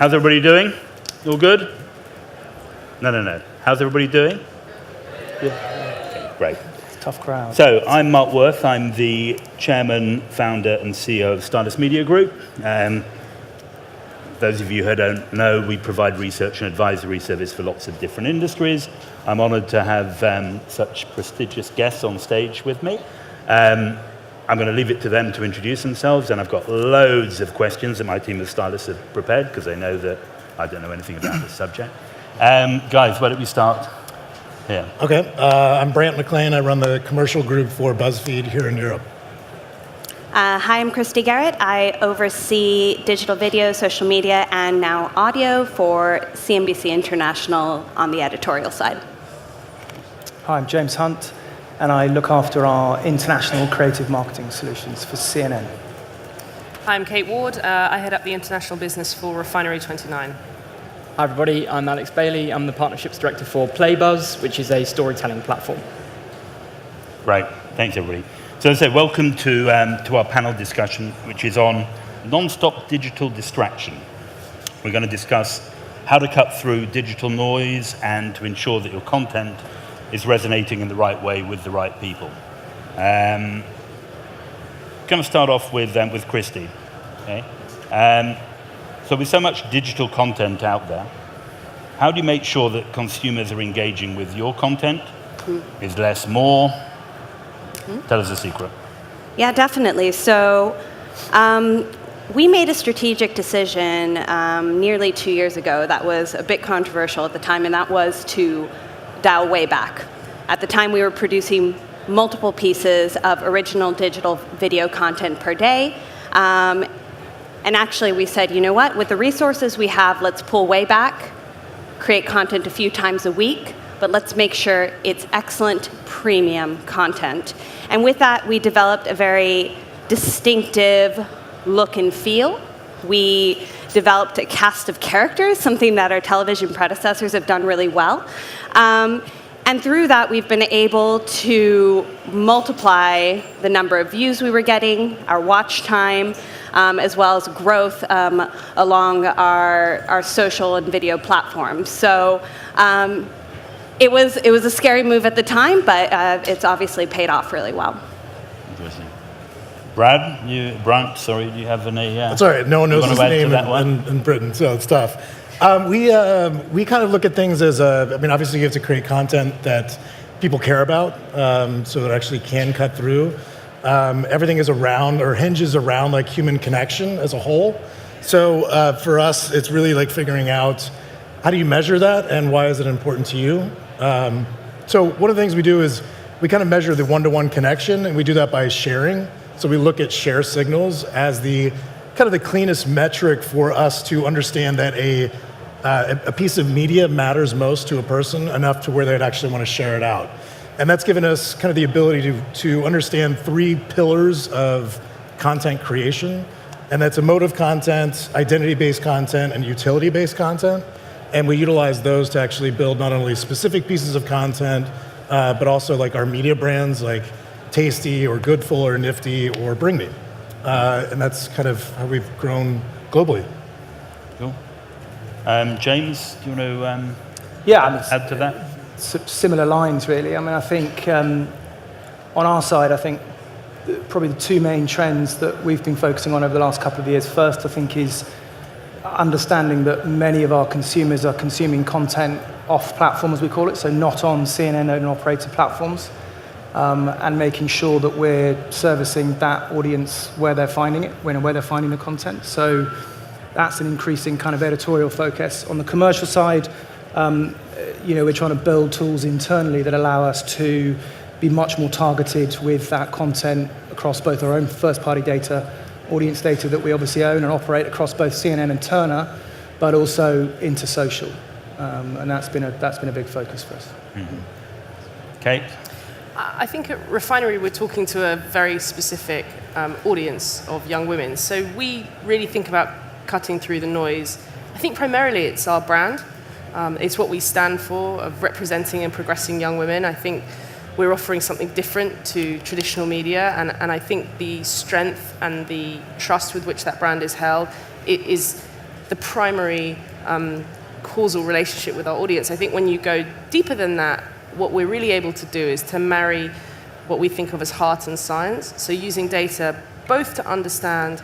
How's everybody doing? All good? No. How's everybody doing? Yeah. Okay, great. Tough crowd. So I'm Marc Worth. I'm the chairman, founder, and CEO of Stylus Media Group. Those of you who don't know, we provide research and advisory service for lots of different industries. I'm honored to have such prestigious guests on stage with me. I'm going to leave it to them to introduce themselves, and I've got loads of questions that my team of stylists have prepared because they know that I don't know anything about this subject. Guys, why don't we start here? Okay, I'm Brant, McLean. I run the commercial group for Buzzfeed here in Europe. Hi, I'm Christy Garrett. I oversee digital video, social media, and now audio for CNBC International on the editorial side. Hi, I'm James Hunt, and I look after our international creative marketing solutions for CNN. Hi, I'm Kate Ward. I head up the international business for Refinery29. Hi everybody, I'm Alex Bailey. I'm the partnerships director for Playbuzz, which is a storytelling platform. Right, thanks everybody. So as I say, welcome to our panel discussion, which is on non-stop digital distraction. We're going to discuss how to cut through digital noise and to ensure that your content is resonating in the right way with the right people. Going to start off with Christy. Okay? So with so much digital content out there, how do you make sure that consumers are engaging with your content? Is less more? Tell us the secret. Yeah, definitely. So we made a strategic decision nearly 2 years ago that was a bit controversial at the time, and that was to dial way back. At the time, we were producing multiple pieces of original digital video content per day. And actually, we said, you know what? With the resources we have, let's pull way back, create content a few times a week, but let's make sure it's excellent premium content. And with that, we developed a very distinctive look and feel. We developed a cast of characters, something that our television predecessors have done really well. And through that, we've been able to multiply the number of views we were getting, our watch time, as well as growth along our social and video platforms. So it was a scary move at the time, but it's obviously paid off really well. Interesting. Brant, sorry, do you have any? That's all right. No one knows his name in Britain, so it's tough. We kind of look at things as obviously you have to create content that people care about, so that it actually can cut through. Everything is around or hinges around like human connection as a whole. So for us, it's really like figuring out how do you measure that and why is it important to you. So one of the things we do is we kind of measure the one-to-one connection, and we do that by sharing. So we look at share signals as the kind of the cleanest metric for us to understand that a piece of media matters most to a person enough to where they'd actually want to share it out. And that's given us kind of the ability to understand 3 pillars of content creation. And that's emotive content, identity-based content, and utility-based content. And we utilize those to actually build not only specific pieces of content, but also like our media brands like Tasty or Goodful or Nifty or Bring Me. And that's kind of how we've grown globally. Cool. James, do you want to add to that? Similar lines, really. I mean, I think on our side, I think probably the 2 main trends that we've been focusing on over the last couple of years. First, I think, is understanding that many of our consumers are consuming content off platform, as we call it, so not on CNN owned and operated platforms, and making sure that we're servicing that audience where they're finding it, where they're finding the content. So that's an increasing kind of editorial focus. On the commercial side, we're trying to build tools internally that allow us to be much more targeted with that content across both our own first-party data, audience data that we obviously own and operate across both CNN and Turner, but also into social, and that's been a big focus for us. Mm-hmm. Kate? I think at Refinery we're talking to a very specific audience of young women. So we really think about cutting through the noise. I think primarily it's our brand. It's what we stand for, of representing and progressing young women. I think we're offering something different to traditional media, and I think the strength and the trust with which that brand is held, it is the primary causal relationship with our audience. I think when you go deeper than that, what we're really able to do is to marry what we think of as heart and science. So using data both to understand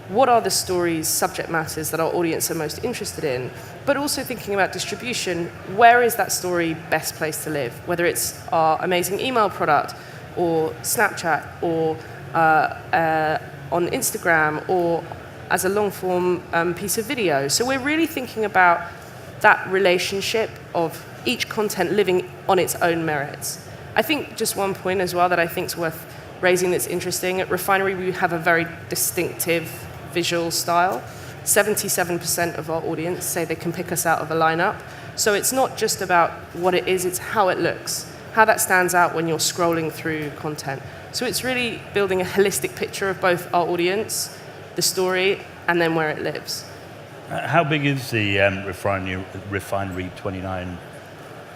what are the stories, subject matters that our audience are most interested in, but also thinking about distribution. Where is that story best placed to live? Whether it's our amazing email product, or Snapchat, or on Instagram, or as a long-form piece of video. So we're really thinking about that relationship of each content living on its own merits. I think just one point as well that I think is worth raising that's interesting. At Refinery, we have a very distinctive visual style. 77% of our audience say they can pick us out of a lineup. So it's not just about what it is, it's how it looks, how that stands out when you're scrolling through content. So it's really building a holistic picture of both our audience, the story, and then where it lives. How big is the Refinery29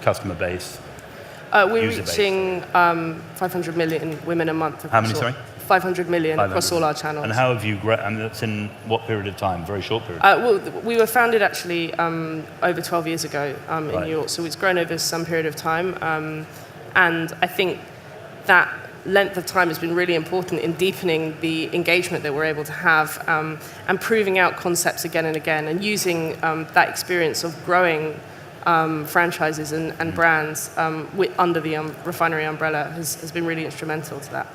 customer base? We're reaching 500 million women a month. How many, sorry? 500 million 500. across all our channels. And how have you grown? And that's in what period of time? Very short period? Well, we were founded actually over 12 years ago in Right. New York, so it's grown over some period of time. And I think that length of time has been really important in deepening the engagement that we're able to have and proving out concepts again and again, and using that experience of growing franchises and brands under the Refinery umbrella has been really instrumental to that.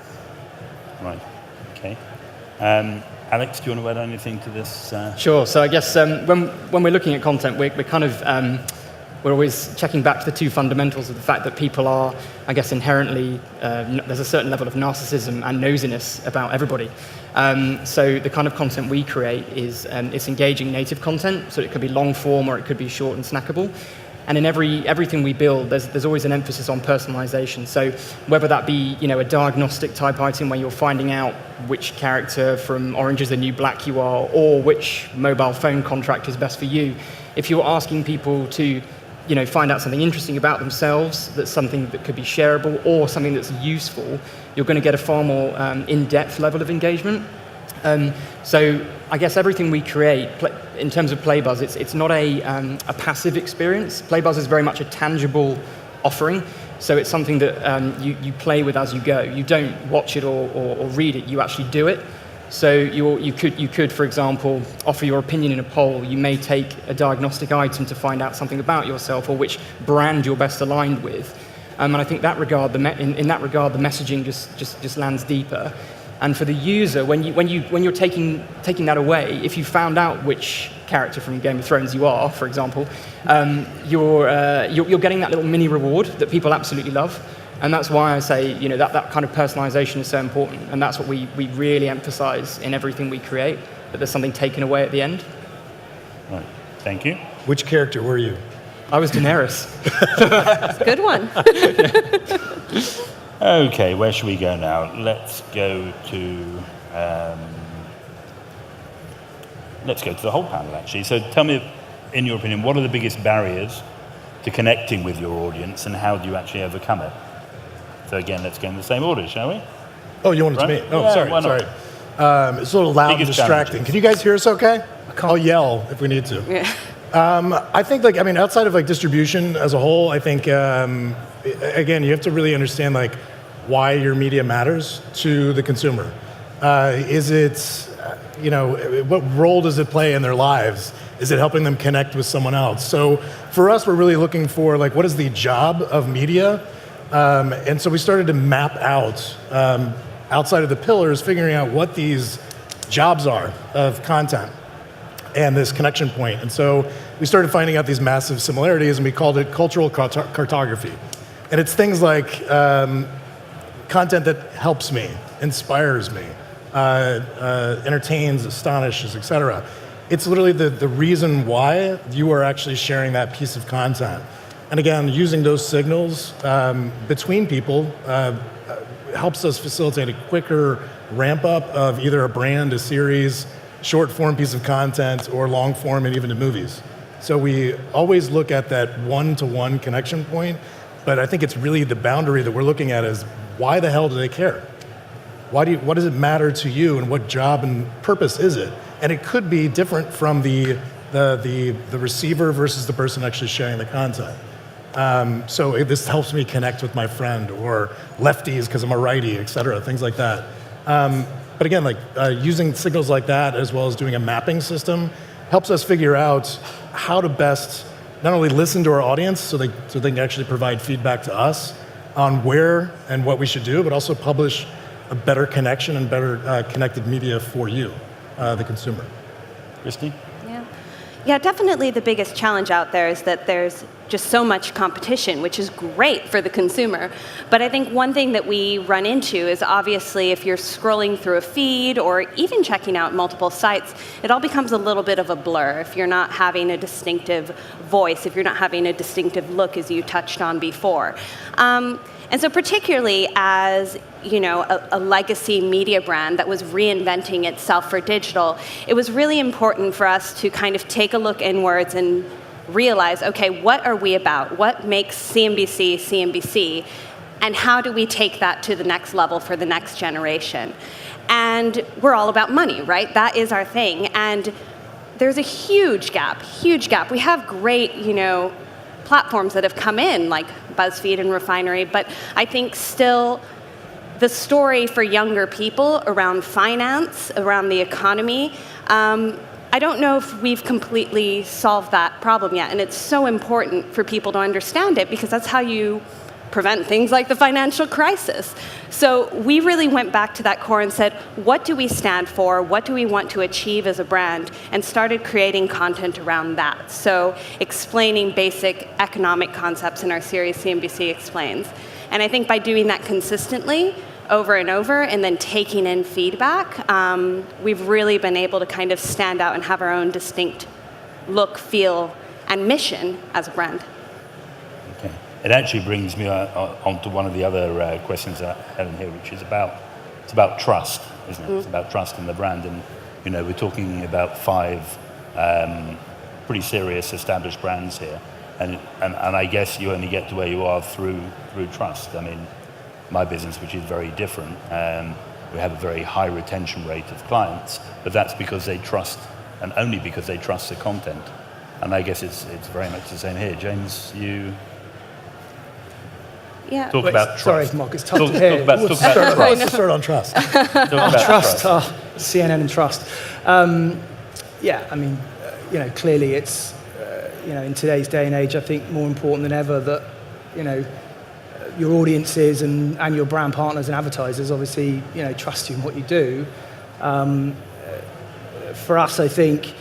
Right, okay. Alex, do you want to add anything to this? Sure. So I guess when we're looking at content, we're kind of we're always checking back to the two fundamentals of the fact that people are, I guess, inherently there's a certain level of narcissism and nosiness about everybody. So the kind of content we create is it's engaging native content. So it could be long form or it could be short and snackable. And in everything we build, there's always an emphasis on personalization. So whether that be a diagnostic type item where you're finding out which character from Orange is the New Black you are, or which mobile phone contract is best for you, if you're asking people to find out something interesting about themselves, that's something that could be shareable or something that's useful, you're going to get a far more in-depth level of engagement. So I guess everything we create, in terms of Playbuzz, it's not a passive experience. Playbuzz is very much a tangible offering. So it's something that you play with as you go. You don't watch it or read it, you actually do it. So you could, for example, offer your opinion in a poll. You may take a diagnostic item to find out something about yourself or which brand you're best aligned with. And I think in that regard, the messaging just lands deeper. And for the user, when you're taking that away, if you found out which character from Game of Thrones you are, for example, you're getting that little mini reward that people absolutely love. And that's why I say that kind of personalization is so important. And that's what we really emphasize in everything we create, that there's something taken away at the end. Right, thank you. Which character were you? I was Daenerys. Good one. Okay, where should we go now? Let's go to the whole panel, actually. So tell me, in your opinion, what are the biggest barriers to connecting with your audience, and how do you actually overcome it? So again, let's go in the same order, shall we? Oh, you wanted to me? Oh, Yeah, sorry. why not? Sorry. It's a little loud and Biggest distracting. challenges. Can you guys hear us okay? I'll yell if we need to. Yeah. I think, outside of distribution as a whole, I think, again, you have to really understand why your media matters to the consumer. Is it, what role does it play in their lives? Is it helping them connect with someone else? So for us, we're really looking for what is the job of media? And so we started to map out, outside of the pillars, figuring out what these jobs are of content and this connection point. And so we started finding out these massive similarities, and we called it cultural cartography. And it's things like content that helps me, inspires me, entertains, astonishes, etc. It's literally the reason why you are actually sharing that piece of content. And again, using those signals between people helps us facilitate a quicker ramp up of either a brand, a series, short form piece of content, or long form, and even to movies. So we always look at that one-to-one connection point, but I think it's really the boundary that we're looking at is, why the hell do they care? What does it matter to you, and what job and purpose is it? And it could be different from the the receiver versus the person actually sharing the content. So this helps me connect with my friend, or lefties because I'm a righty, et cetera, things like that. But again, like using signals like that, as well as doing a mapping system, helps us figure out how to best not only listen to our audience so they can actually provide feedback to us on where and what we should do, but also publish a better connection and better connected media for you, the consumer. Christy? Yeah, definitely the biggest challenge out there is that there's just so much competition, which is great for the consumer. But I think one thing that we run into is obviously if you're scrolling through a feed or even checking out multiple sites, it all becomes a little bit of a blur if you're not having a distinctive voice, if you're not having a distinctive look, as you touched on before. And so particularly as a legacy media brand that was reinventing itself for digital, it was really important for us to kind of take a look inwards and realize, okay, what are we about? What makes CNBC CNBC? And how do we take that to the next level for the next generation? And we're all about money, right? That is our thing. And there's a huge gap. We have great, platforms that have come in, like Buzzfeed and Refinery, but I think still the story for younger people around finance, around the economy, I don't know if we've completely solved that problem yet, and it's so important for people to understand it because that's how you prevent things like the financial crisis. So we really went back to that core and said, what do we stand for? What do we want to achieve as a brand? And started creating content around that. So explaining basic economic concepts in our series, CNBC Explains. And I think by doing that consistently, over and over, and then taking in feedback, we've really been able to kind of stand out and have our own distinct look, feel, and mission as a brand. Okay. It actually brings me on to one of the other questions that I had in here, which is about trust, isn't it? Mm-hmm. It's about trust in the brand, and we're talking about 5 pretty serious established brands here, and I guess you only get to where you are through trust. I mean, my business, which is very different, we have a very high retention rate of clients, but that's because they trust, and only because they trust the content. And I guess it's very much the same here. James, you talk about trust. Sorry, Marc, it's tough to hear. Talk about trust. Let's start on trust. Trust. CNN and trust. I mean, clearly it's, in today's day and age, I think more important than ever that, your audiences and your brand partners and advertisers obviously, trust you in what you do. For us, I think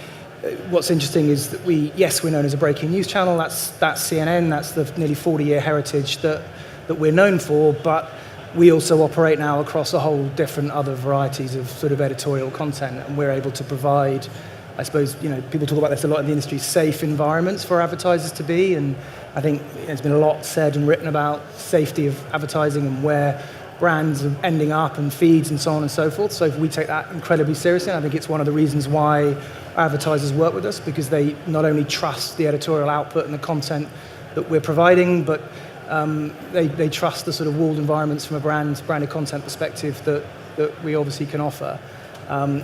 what's interesting is that we're known as a breaking news channel. That's CNN. That's the nearly 40-year heritage that we're known for. But we also operate now across a whole different other varieties of sort of editorial content, and we're able to provide, I suppose, people talk about this a lot in the industry, safe environments for advertisers to be. And I think there's been a lot said and written about safety of advertising and where brands are ending up and feeds and so on and so forth. So we take that incredibly seriously. And I think it's one of the reasons why advertisers work with us, because they not only trust the editorial output and the content that we're providing, but they trust the sort of walled environments from a branded content perspective that we obviously can offer.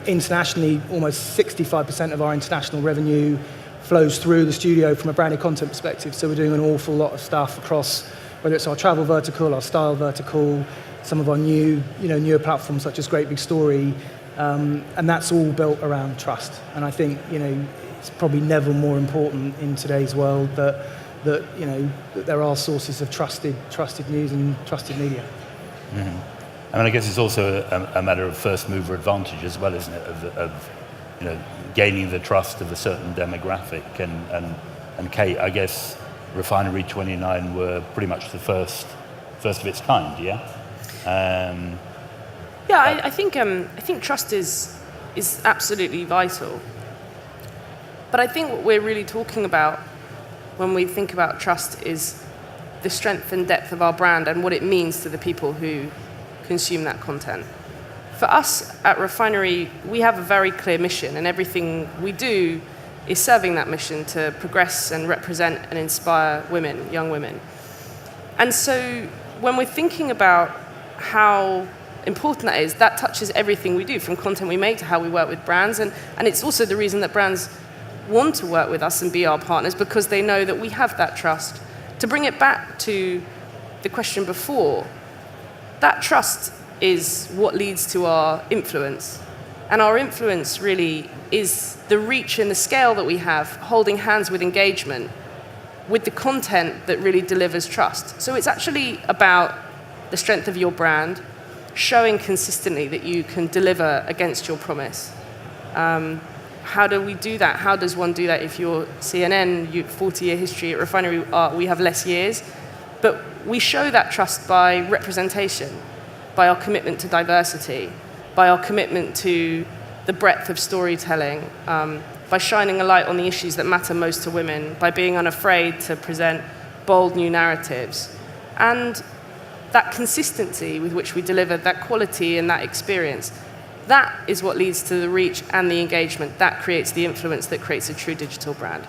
Internationally, almost 65% of our international revenue flows through the studio from a branded content perspective. So we're doing an awful lot of stuff across, whether it's our travel vertical, our style vertical, some of our newer platforms such as Great Big Story, and that's all built around trust. And I think it's probably never more important in today's world that there are sources of trusted news and trusted media. Mm-hmm. I mean, I guess it's also a matter of first mover advantage as well, isn't it? Of gaining the trust of a certain demographic. And Kate, I guess Refinery29 were pretty much the first of its kind, yeah? I think trust is absolutely vital. But I think what we're really talking about when we think about trust is the strength and depth of our brand and what it means to the people who consume that content. For us at Refinery, we have a very clear mission, and everything we do is serving that mission to progress and represent and inspire women, young women. And so when we're thinking about how important that is, that touches everything we do, from content we make to how we work with brands. And it's also the reason that brands want to work with us and be our partners because they know that we have that trust. To bring it back to the question before, that trust is what leads to our influence. And our influence really is the reach and the scale that we have, holding hands with engagement, with the content that really delivers trust. So it's actually about the strength of your brand, showing consistently that you can deliver against your promise. How do we do that? How does one do that? If you're CNN, 40-year history at Refinery, we have less years. But we show that trust by representation, by our commitment to diversity, by our commitment to the breadth of storytelling, by shining a light on the issues that matter most to women, by being unafraid to present bold new narratives. And that consistency with which we deliver that quality and that experience, that is what leads to the reach and the engagement. That creates the influence that creates a true digital brand.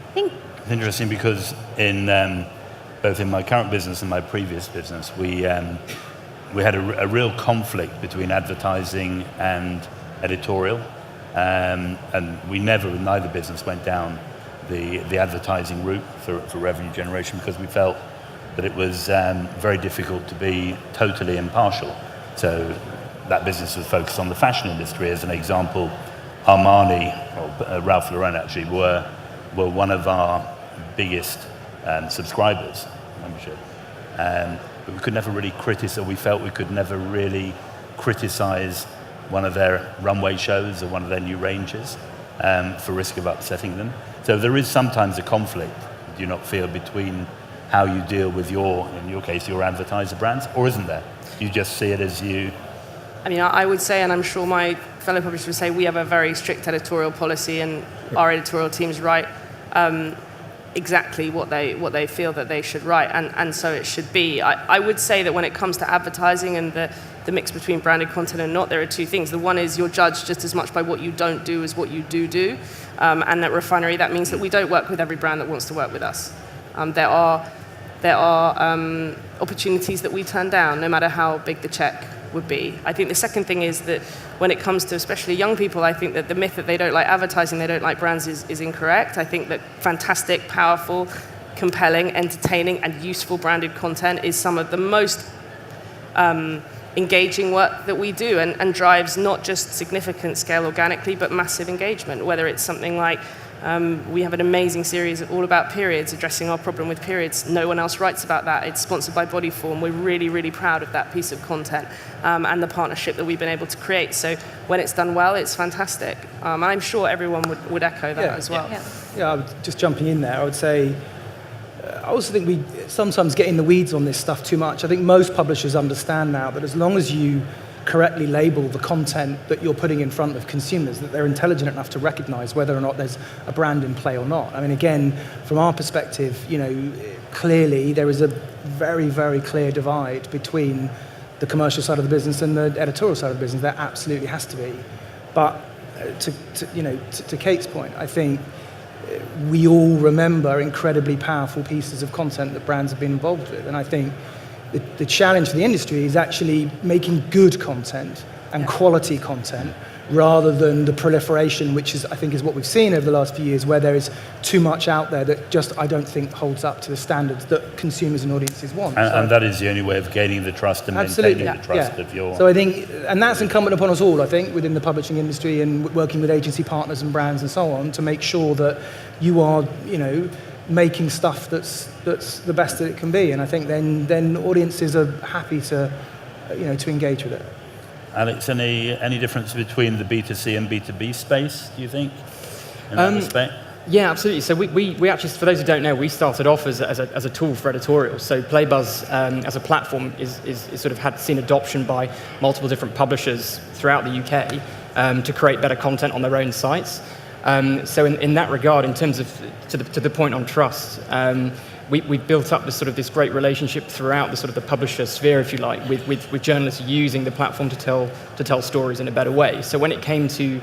I think It's interesting because in both in my current business and my previous business, we had a real conflict between advertising and editorial, and neither business went down the advertising route for revenue generation because we felt that it was very difficult to be totally impartial. So that business was focused on the fashion industry. As an example, Armani, or Ralph Lauren actually, were one of our biggest subscribers, membership. But we could never really criticize, or we felt we could never really criticize one of their runway shows or one of their new ranges for risk of upsetting them. So there is sometimes a conflict, do you not feel, between how you deal with in your case, your advertiser brands, or isn't there? You just see it as you... I mean, I would say, and I'm sure my fellow publishers would say, we have a very strict editorial policy, and our editorial teams write exactly what they feel that they should write, and so it should be. I would say that when it comes to advertising and the mix between branded content and not, there are two things. The one is you're judged just as much by what you don't do as what you do. And at Refinery, that means that we don't work with every brand that wants to work with us. There are opportunities that we turn down, no matter how big the check would be. I think the second thing is that when it comes to especially young people, I think that the myth that they don't like advertising, they don't like brands is incorrect. I think that fantastic, powerful, compelling, entertaining, and useful branded content is some of the most engaging work that we do, and drives not just significant scale organically, but massive engagement, whether it's something like we have an amazing series all about periods, addressing our problem with periods. No one else writes about that. It's sponsored by Bodyform. We're really, really proud of that piece of content and the partnership that we've been able to create. So when it's done well, it's fantastic. I'm sure everyone would echo that as well. Yeah, I would, just jumping in there, I would say, I also think we sometimes get in the weeds on this stuff too much. I think most publishers understand now that as long as you correctly label the content that you're putting in front of consumers, that they're intelligent enough to recognize whether or not there's a brand in play or not. I mean, again, from our perspective, clearly there is a very, very clear divide between the commercial side of the business and the editorial side of the business. There absolutely has to be. But to Kate's point, I think we all remember incredibly powerful pieces of content that brands have been involved with, and I think the challenge for the industry is actually making good content and quality content rather than the proliferation, which I think is what we've seen over the last few years, where there is too much out there that just I don't think holds up to the standards that consumers and audiences want. And that is the only way of gaining the trust and maintaining the trust of your... So I think, and that's incumbent upon us all, I think, within the publishing industry and working with agency partners and brands and so on, to make sure that you are, making stuff that's the best that it can be, and I think then audiences are happy to engage with it. Alex, any difference between the B2C and B2B space, do you think, in that respect? Yeah, absolutely. So we actually, for those who don't know, we started off as a tool for editorials. So Playbuzz as a platform is sort of seen adoption by multiple different publishers throughout the UK to create better content on their own sites. So in that regard, in terms of to the point on trust, we built up this great relationship throughout the publisher sphere, if you like, with journalists using the platform to tell stories in a better way. So when it came to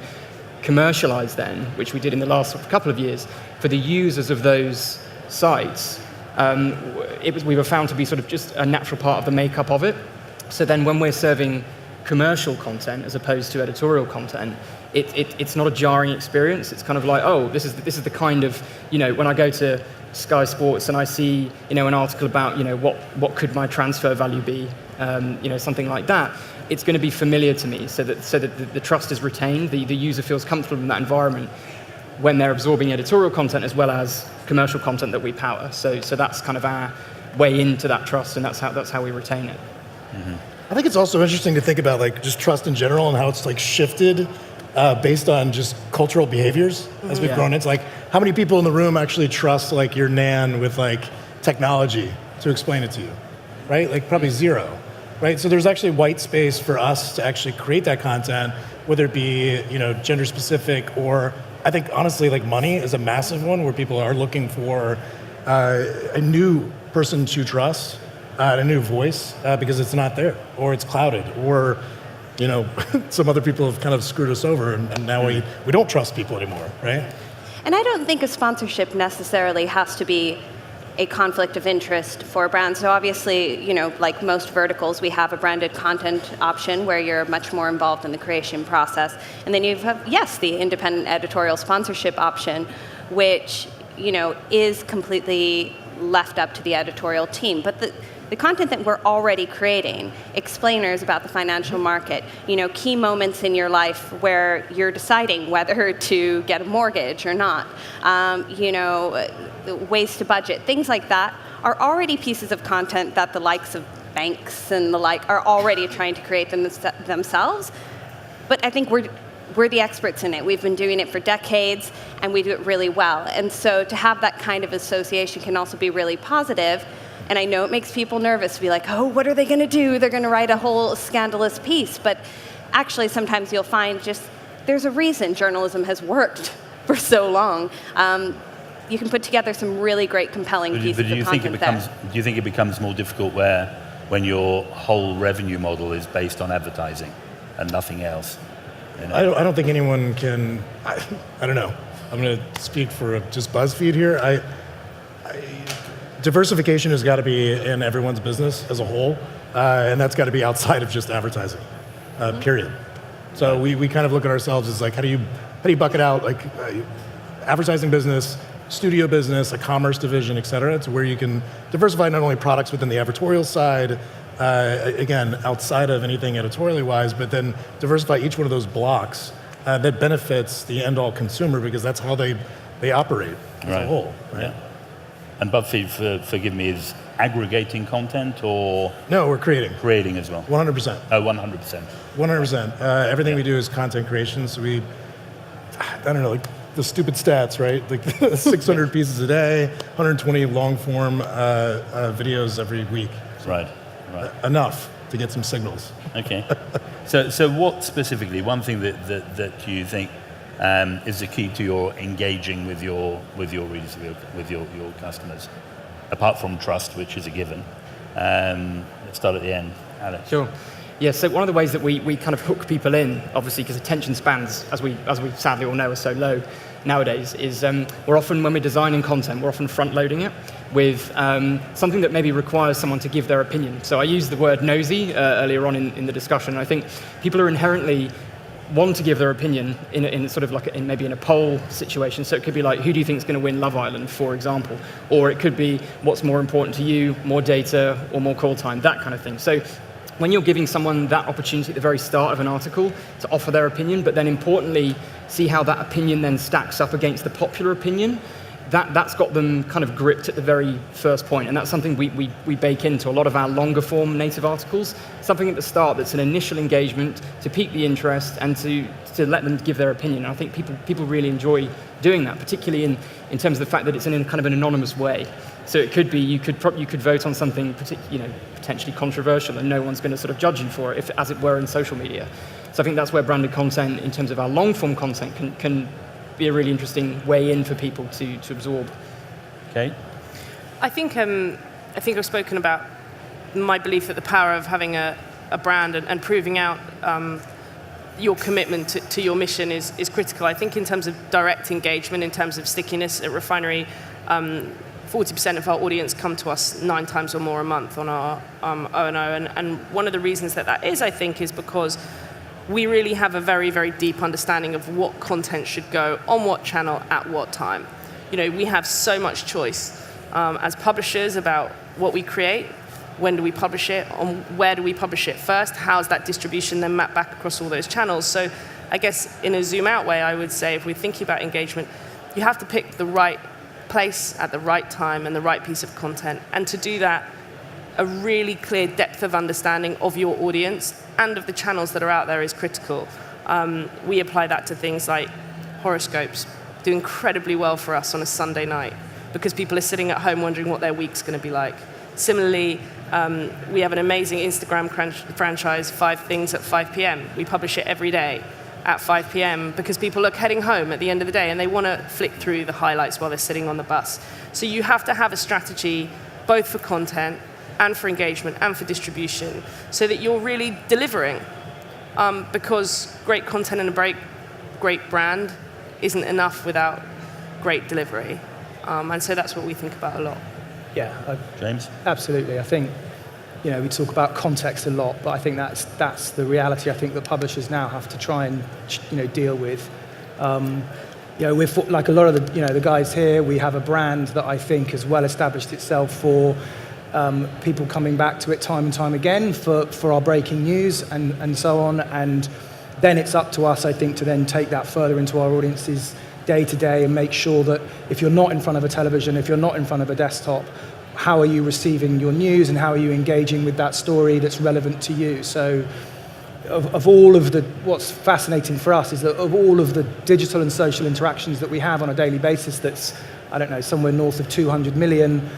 commercialize then, which we did in the last couple of years, for the users of those sites, we were found to be just a natural part of the makeup of it. So then when we're serving commercial content as opposed to editorial content, it's not a jarring experience. It's kind of like, oh, this is the kind of, when I go to Sky Sports and I see, an article about, what could my transfer value be, something like that, it's going to be familiar to me, so that the trust is retained, the user feels comfortable in that environment when they're absorbing editorial content as well as commercial content that we power. So that's kind of our way into that trust, and that's how we retain it. Mm-hmm. I think it's also interesting to think about like just trust in general and how it's like shifted based on just cultural behaviors as we've grown. It's like how many people in the room actually trust like your nan with like technology to explain it to you, right? Like probably zero, right? So there's actually white space for us to actually create that content, whether it be gender specific, or I think honestly like money is a massive one where people are looking for a new person to trust, a new voice because it's not there, or it's clouded, or some other people have kind of screwed us over, and now we don't trust people anymore, right? And I don't think a sponsorship necessarily has to be a conflict of interest for brands. So obviously, like most verticals, we have a branded content option where you're much more involved in the creation process. And then you have, the independent editorial sponsorship option, which, is completely left up to the editorial team. But the content that we're already creating, explainers about the financial market, key moments in your life where you're deciding whether to get a mortgage or not, ways to budget, things like that are already pieces of content that the likes of banks and the like are already trying to create themselves. But I think we're the experts in it. We've been doing it for decades, and we do it really well. And so to have that kind of association can also be really positive. And I know it makes people nervous to be like, oh, what are they going to do? They're going to write a whole scandalous piece. But actually, sometimes you'll find there's a reason journalism has worked for so long. You can put together some really great, compelling pieces of content there. Do you think it becomes more difficult when your whole revenue model is based on advertising and nothing else? I don't think anyone can. I don't know. I'm going to speak for just Buzzfeed here. Diversification has got to be in everyone's business as a whole, and that's got to be outside of just advertising, period. So we kind of look at ourselves as like, how do you bucket out like advertising business, studio business, a commerce division, et cetera, to where you can diversify not only products within the advertorial side, again, outside of anything editorially wise, but then diversify each one of those blocks that benefits the end-all consumer, because that's how they operate as a whole, right? Yeah. And Buzzfeed, forgive me, is aggregating content or? No, we're creating. Creating as well. 100%. Oh, 100%. 100%. Everything we do is content creation. So I don't know, like the stupid stats, right? Like 600 pieces a day, 120 long form videos every week. So right. Enough to get some signals. Okay. So what specifically, one thing that you think is the key to your engaging with your readers, with your customers, apart from trust, which is a given? Let's start at the end. Alex. Sure. Yeah, so one of the ways that we kind of hook people in, obviously, because attention spans, as we sadly all know, are so low nowadays, is we're often, when we're designing content, we're often front-loading it with something that maybe requires someone to give their opinion. So I used the word nosy earlier on in the discussion. I think people are inherently want to give their opinion in sort of like maybe in a poll situation. So it could be like, who do you think is going to win Love Island, for example? Or it could be, what's more important to you, more data or more call time, that kind of thing. So when you're giving someone that opportunity at the very start of an article to offer their opinion, but then importantly, see how that opinion then stacks up against the popular opinion, that's got them kind of gripped at the very first point. And that's something we bake into a lot of our longer form native articles, something at the start that's an initial engagement to pique the interest and to let them give their opinion. And I think people really enjoy doing that, particularly in terms of the fact that it's in a kind of an anonymous way. So it could be, you could vote on something potentially controversial and no one's going to sort of judge you for it, as it were in social media. So I think that's where branded content, in terms of our long form content, can be a really interesting way in for people to absorb. Okay. I think I've spoken about my belief that the power of having a brand and proving out your commitment to your mission is critical. I think in terms of direct engagement, in terms of stickiness at Refinery, 40% of our audience come to us 9 times or more a month on our O&O. And one of the reasons that is, I think, is because we really have a very, very deep understanding of what content should go on what channel at what time. We have so much choice as publishers about what we create, when do we publish it, on where do we publish it first, how's that distribution then mapped back across all those channels. So I guess in a zoom out way, I would say if we're thinking about engagement, you have to pick the right place at the right time and the right piece of content. And to do that, a really clear depth of understanding of your audience and of the channels that are out there is critical. We apply that to things like horoscopes, do incredibly well for us on a Sunday night because people are sitting at home wondering what their week's going to be like. Similarly, we have an amazing Instagram franchise, 5 Things at 5 p.m. We publish it every day at 5 p.m. because people are heading home at the end of the day and they want to flick through the highlights while they're sitting on the bus. So you have to have a strategy both for content and for engagement and for distribution so that you're really delivering. Because great content and a great brand isn't enough without great delivery. And so that's what we think about a lot. Yeah, James? Absolutely. I think, we talk about context a lot, but I think that's the reality I think that publishers now have to try and, deal with. We're like a lot of the guys here, we have a brand that I think has well established itself for people coming back to it time and time again for our breaking news and so on. And then it's up to us, I think, to then take that further into our audiences day to day and make sure that if you're not in front of a television, if you're not in front of a desktop, how are you receiving your news and how are you engaging with that story that's relevant to you? So of all of what's fascinating for us is that of all of the digital and social interactions that we have on a daily basis, that's, somewhere north of 200 million,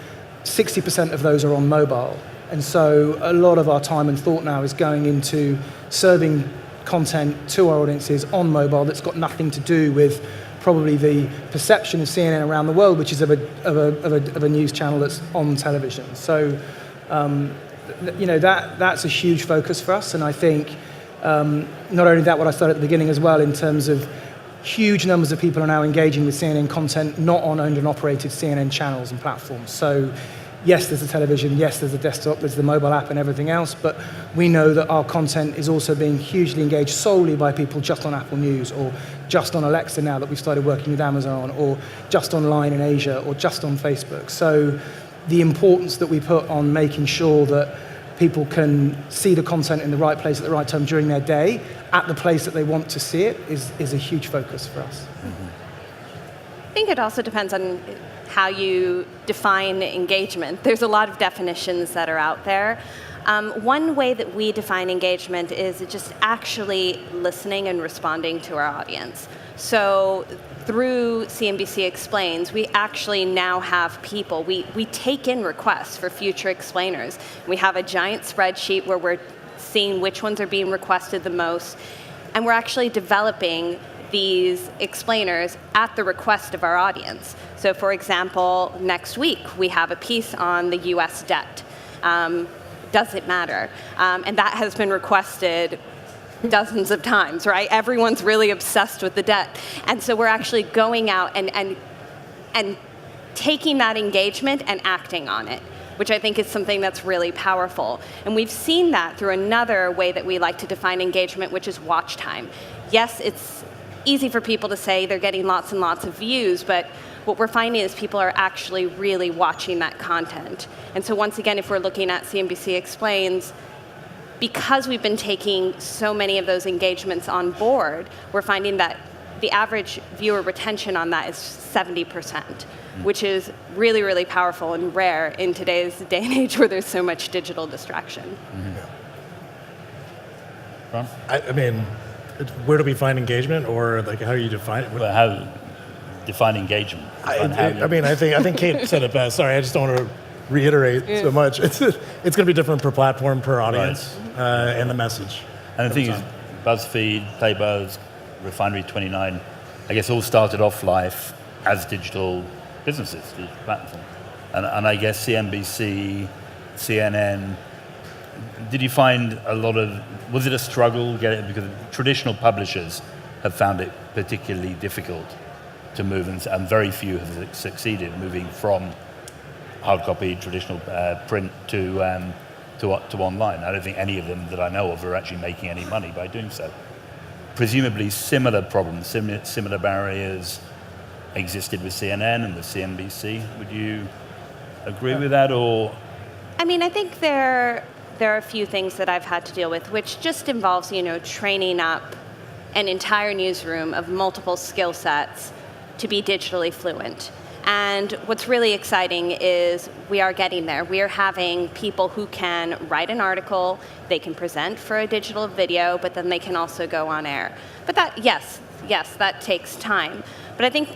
60% of those are on mobile. And so a lot of our time and thought now is going into serving content to our audiences on mobile that's got nothing to do with probably the perception of CNN around the world, which is of a news channel that's on television. So, that's a huge focus for us. And I think not only that, what I started at the beginning as well, in terms of huge numbers of people are now engaging with CNN content, not on owned and operated CNN channels and platforms. So yes, there's a television, yes, there's a desktop, there's the mobile app and everything else, but we know that our content is also being hugely engaged solely by people just on Apple News or just on Alexa now that we've started working with Amazon, or just online in Asia, or just on Facebook. So the importance that we put on making sure that people can see the content in the right place at the right time during their day, at the place that they want to see it, is a huge focus for us. I think it also depends on how you define engagement. There's a lot of definitions that are out there. One way that we define engagement is just actually listening and responding to our audience. So through CNBC Explains, we actually now have people, we take in requests for future explainers. We have a giant spreadsheet where we're seeing which ones are being requested the most, and we're actually developing these explainers at the request of our audience. So for example, next week we have a piece on the US debt. Does it matter? And that has been requested dozens of times, right? Everyone's really obsessed with the debt. And so we're actually going out and taking that engagement and acting on it, which I think is something that's really powerful. And we've seen that through another way that we like to define engagement, which is watch time. Yes, it's easy for people to say they're getting lots and lots of views, but what we're finding is people are actually really watching that content. And so once again, if we're looking at CNBC Explains, because we've been taking so many of those engagements on board, we're finding that the average viewer retention on that is 70%, which is really, really powerful and rare in today's day and age where there's so much digital distraction. Ron? I mean, where do we find engagement, or like how do you define it? Well, how define engagement? I think Kate said it best. Sorry, I just don't want to reiterate so much. It's going to be different per platform, per audience, and the message. And the thing is, BuzzFeed, Playbuzz, Refinery29, I guess all started off life as digital businesses, digital platforms. And I guess CNBC, CNN, did you find was it a struggle getting, because traditional publishers have found it particularly difficult to move, and very few have succeeded moving from hard copy, traditional print to online. I don't think any of them that I know of are actually making any money by doing so. presumably similar problems, similar barriers existed with CNN and with CNBC. Would you agree with that, or? I mean, I think there are a few things that I've had to deal with, which just involves, training up an entire newsroom of multiple skill sets to be digitally fluent. And what's really exciting is we are getting there. We are having people who can write an article, they can present for a digital video, but then they can also go on air. But that, yes, that takes time. But I think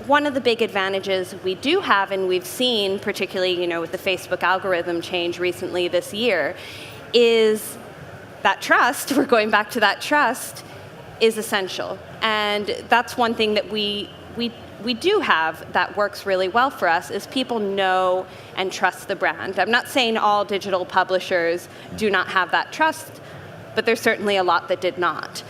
one of the big advantages we do have, and we've seen, particularly, with the Facebook algorithm change recently this year, is that trust, we're going back to that trust, is essential. And that's one thing that we do have that works really well for us, is people know and trust the brand. I'm not saying all digital publishers do not have that trust, but there's certainly a lot that did not.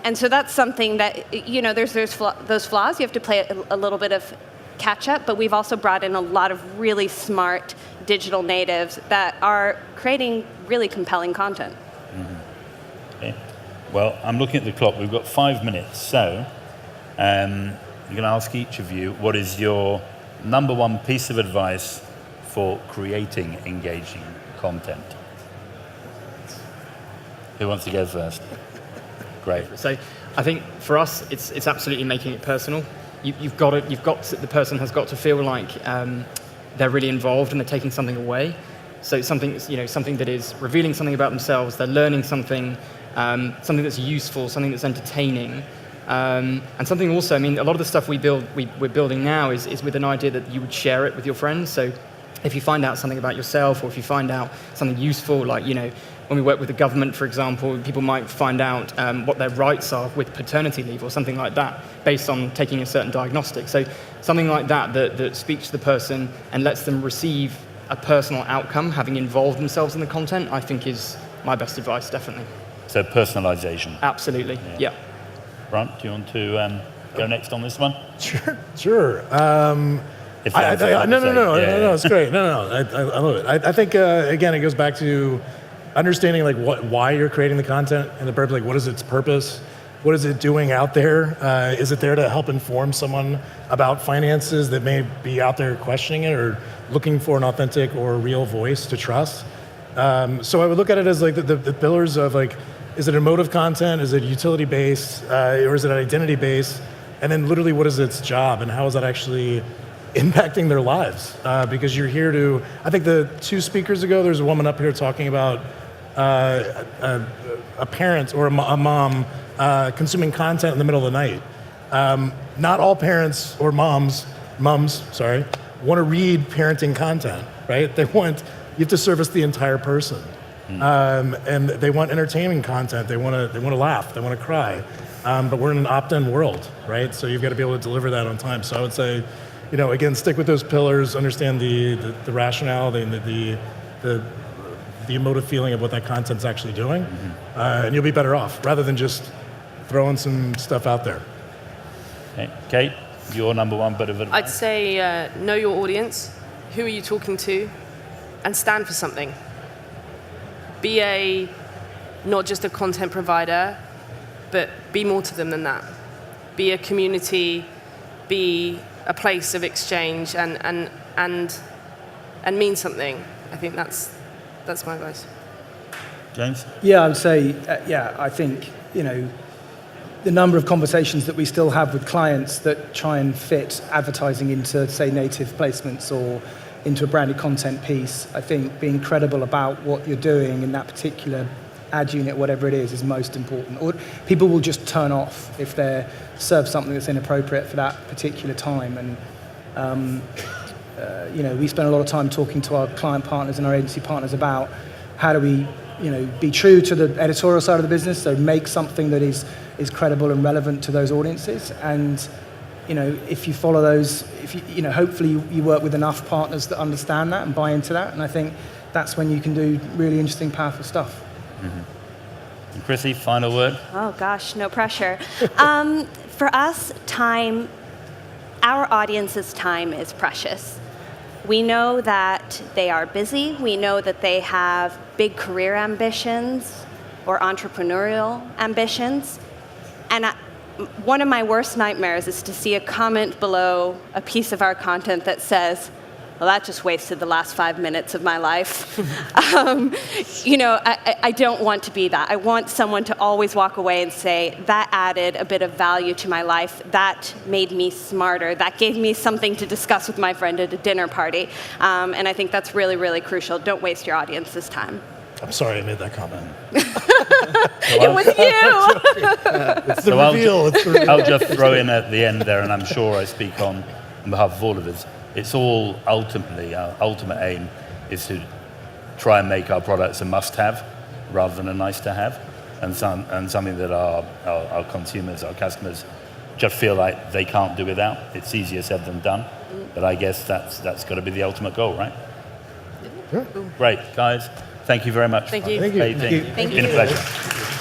And so that's something that, there's those flaws. You have to play a little bit of catch up, but we've also brought in a lot of really smart digital natives that are creating really compelling content. Mm-hmm. Okay. Well, I'm looking at the clock. We've got 5 minutes, so I'm going to ask each of you, what is your number one piece of advice for creating engaging content? Who wants to go first? Great. So I think for us, it's absolutely making it personal. The person has got to feel like they're really involved and they're taking something away. So something that is revealing something about themselves, they're learning something, something that's useful, something that's entertaining. And something also, a lot of the stuff we're building now is with an idea that you would share it with your friends. So if you find out something about yourself, or if you find out something useful, like, when we work with the government, for example, people might find out what their rights are with paternity leave or something like that, based on taking a certain diagnostic. So something like that speaks to the person and lets them receive a personal outcome, having involved themselves in the content, I think is my best advice, definitely. So personalisation. Absolutely, yeah. Brant, do you want to go next on this one? Sure. No, it's great. I love it. I think, again, it goes back to understanding why you're creating the content and the purpose, what is its purpose? What is it doing out there? Is it there to help inform someone about finances that may be out there questioning it or looking for an authentic or real voice to trust? So I would look at it as the pillars of is it emotive content? Is it utility-based? Or is it identity-based? And then literally, what is its job and how is that actually impacting their lives? Because you're here to, I think the 2 speakers ago, there's a woman up here talking about a parent or a mom consuming content in the middle of the night. Not all parents or mums, want to read parenting content, right? You have to service the entire person. And they want entertaining content. They want to laugh. They want to cry. But we're in an opt-in world, right? So you've got to be able to deliver that on time. So I would say, again, stick with those pillars, understand the rationality and the emotive feeling of what that content's actually doing, and you'll be better off, rather than just throwing some stuff out there. Okay. Kate, your number one bit of advice? I'd say know your audience, who are you talking to, and stand for something. Be not just a content provider, but be more to them than that. Be a community, be a place of exchange, and mean something. I think that's my advice. James? Yeah, I would say, I think, the number of conversations that we still have with clients that try and fit advertising into, say, native placements or into a branded content piece, I think being credible about what you're doing in that particular ad unit, whatever it is most important. Or people will just turn off if they're served something that's inappropriate for that particular time. And we spend a lot of time talking to our client partners and our agency partners about how do we, be true to the editorial side of the business, so make something that is credible and relevant to those audiences. And, if you follow those, hopefully you work with enough partners that understand that and buy into that. And I think that's when you can do really interesting, powerful stuff. Mm-hmm. And Chrissy, final word? Oh gosh, no pressure. For us, our audience's time is precious. We know that they are busy. We know that they have big career ambitions. or entrepreneurial ambitions. And one of my worst nightmares is to see a comment below a piece of our content that says, well, that just wasted the last 5 minutes of my life. I don't want to be that. I want someone to always walk away and say, that added a bit of value to my life. That made me smarter. That gave me something to discuss with my friend at a dinner party. And I think that's really, really crucial. Don't waste your audience's time. I'm sorry I made that comment. It was you! It's the reveal. It's the reveal. I'll just throw in at the end there, and I'm sure I speak on behalf of all of us. It's all ultimately, our ultimate aim is to try and make our products a must-have rather than a nice-to-have, and something that our consumers, our customers, just feel like they can't do without. It's easier said than done, but I guess that's got to be the ultimate goal, right? Sure. Great, guys. Thank you very much. Thank you. Thank you. It's been a pleasure.